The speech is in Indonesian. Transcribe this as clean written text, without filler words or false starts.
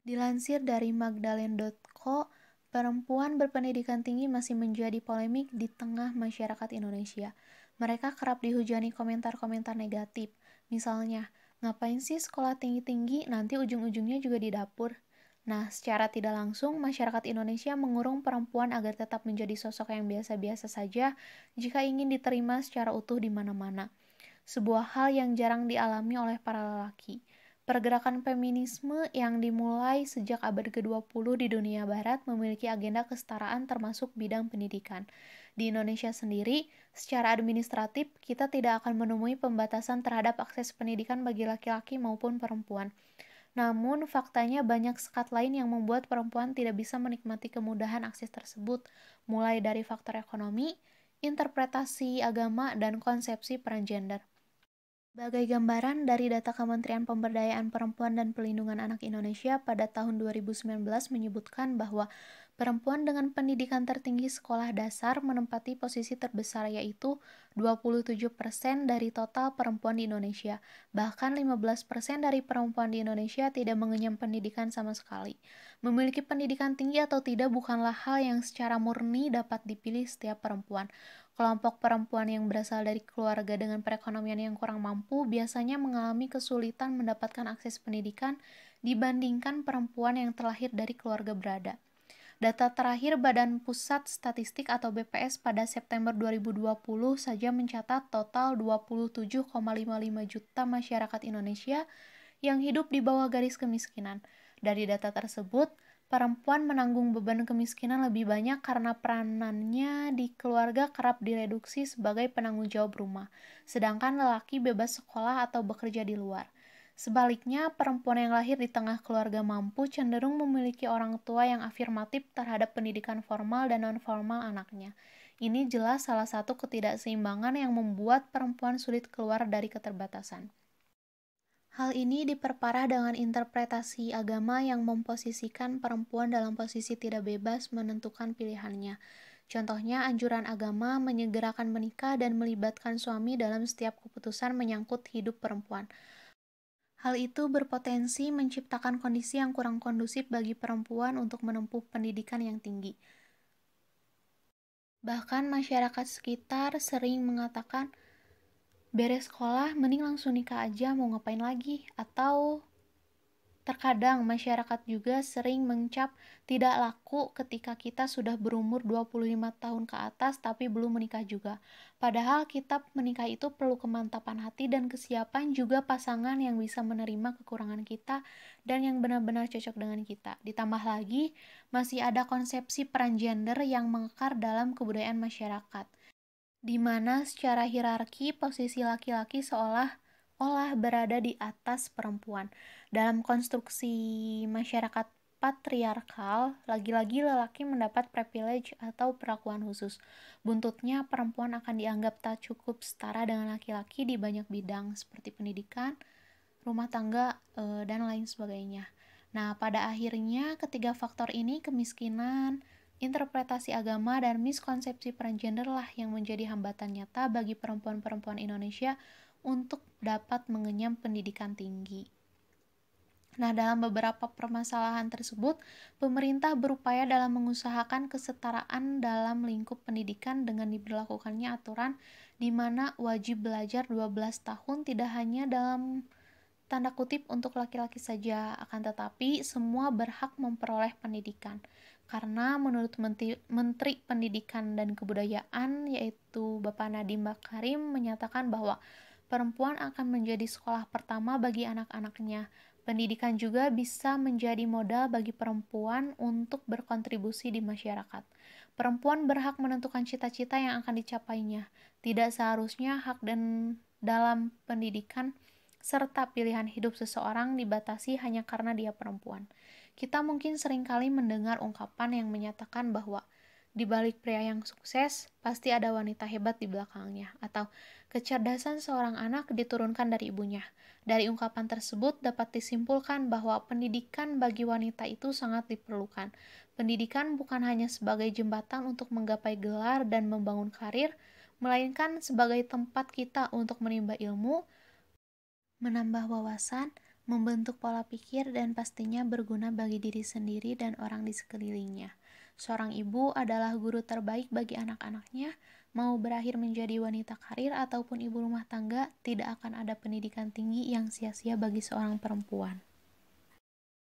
Dilansir dari magdalene.co, perempuan berpendidikan tinggi masih menjadi polemik di tengah masyarakat Indonesia. Mereka kerap dihujani komentar-komentar negatif. Misalnya, ngapain sih sekolah tinggi-tinggi, nanti ujung-ujungnya juga di dapur. Nah, secara tidak langsung, masyarakat Indonesia mengurung perempuan agar tetap menjadi sosok yang biasa-biasa saja jika ingin diterima secara utuh di mana-mana. Sebuah hal yang jarang dialami oleh para lelaki. Pergerakan feminisme yang dimulai sejak abad ke-20 di dunia barat memiliki agenda kesetaraan termasuk bidang pendidikan. Di Indonesia sendiri, secara administratif, kita tidak akan menemui pembatasan terhadap akses pendidikan bagi laki-laki maupun perempuan. Namun, faktanya banyak sekat lain yang membuat perempuan tidak bisa menikmati kemudahan akses tersebut, mulai dari faktor ekonomi, interpretasi agama, dan konsepsi peran gender. Sebagai gambaran dari data Kementerian Pemberdayaan Perempuan dan Pelindungan Anak Indonesia pada tahun 2019 menyebutkan bahwa perempuan dengan pendidikan tertinggi sekolah dasar menempati posisi terbesar yaitu 27% dari total perempuan di Indonesia. Bahkan 15% dari perempuan di Indonesia tidak mengenyam pendidikan sama sekali. Memiliki pendidikan tinggi atau tidak bukanlah hal yang secara murni dapat dipilih setiap perempuan. Kelompok perempuan yang berasal dari keluarga dengan perekonomian yang kurang mampu biasanya mengalami kesulitan mendapatkan akses pendidikan dibandingkan perempuan yang terlahir dari keluarga berada. Data terakhir Badan Pusat Statistik atau BPS pada September 2020 saja mencatat total 27,55 juta masyarakat Indonesia yang hidup di bawah garis kemiskinan. Dari data tersebut, perempuan menanggung beban kemiskinan lebih banyak karena peranannya di keluarga kerap direduksi sebagai penanggung jawab rumah, sedangkan lelaki bebas sekolah atau bekerja di luar. Sebaliknya, perempuan yang lahir di tengah keluarga mampu cenderung memiliki orang tua yang afirmatif terhadap pendidikan formal dan non-formal anaknya. Ini jelas salah satu ketidakseimbangan yang membuat perempuan sulit keluar dari keterbatasan. Hal ini diperparah dengan interpretasi agama yang memposisikan perempuan dalam posisi tidak bebas menentukan pilihannya. Contohnya, anjuran agama menyegerakan menikah dan melibatkan suami dalam setiap keputusan menyangkut hidup perempuan. Hal itu berpotensi menciptakan kondisi yang kurang kondusif bagi perempuan untuk menempuh pendidikan yang tinggi. Bahkan masyarakat sekitar sering mengatakan, beres sekolah mending langsung nikah aja, mau ngapain lagi? Atau terkadang masyarakat juga sering mencap tidak laku ketika kita sudah berumur 25 tahun ke atas tapi belum menikah juga. Padahal kitab menikah itu perlu kemantapan hati dan kesiapan juga pasangan yang bisa menerima kekurangan kita dan yang benar-benar cocok dengan kita. Ditambah lagi, masih ada konsepsi peran gender yang mengakar dalam kebudayaan masyarakat, di mana secara hierarki posisi laki-laki seolah-olah berada di atas perempuan. Dalam konstruksi masyarakat patriarkal, lagi-lagi lelaki mendapat privilege atau perlakuan khusus. Buntutnya, perempuan akan dianggap tak cukup setara dengan laki-laki di banyak bidang seperti pendidikan, rumah tangga, dan lain sebagainya. Nah, pada akhirnya ketiga faktor ini, kemiskinan, interpretasi agama, dan miskonsepsi peran gender lah yang menjadi hambatan nyata bagi perempuan-perempuan Indonesia untuk dapat mengenyam pendidikan tinggi. Nah, dalam beberapa permasalahan tersebut, pemerintah berupaya dalam mengusahakan kesetaraan dalam lingkup pendidikan dengan diberlakukannya aturan di mana wajib belajar 12 tahun tidak hanya dalam tanda kutip untuk laki-laki saja, akan tetapi semua berhak memperoleh pendidikan. Karena menurut Menteri Pendidikan dan Kebudayaan, yaitu Bapak Nadiem Makarim, menyatakan bahwa perempuan akan menjadi sekolah pertama bagi anak-anaknya. Pendidikan juga bisa menjadi modal bagi perempuan untuk berkontribusi di masyarakat. Perempuan berhak menentukan cita-cita yang akan dicapainya. Tidak seharusnya hak dan dalam pendidikan serta pilihan hidup seseorang dibatasi hanya karena dia perempuan. Kita mungkin seringkali mendengar ungkapan yang menyatakan bahwa di balik pria yang sukses, pasti ada wanita hebat di belakangnya, atau kecerdasan seorang anak diturunkan dari ibunya. Dari ungkapan tersebut dapat disimpulkan bahwa pendidikan bagi wanita itu sangat diperlukan. Pendidikan bukan hanya sebagai jembatan untuk menggapai gelar dan membangun karir, melainkan sebagai tempat kita untuk menimba ilmu, menambah wawasan, membentuk pola pikir dan pastinya berguna bagi diri sendiri dan orang di sekelilingnya. Seorang ibu adalah guru terbaik bagi anak-anaknya, mau berakhir menjadi wanita karir ataupun ibu rumah tangga, tidak akan ada pendidikan tinggi yang sia-sia bagi seorang perempuan.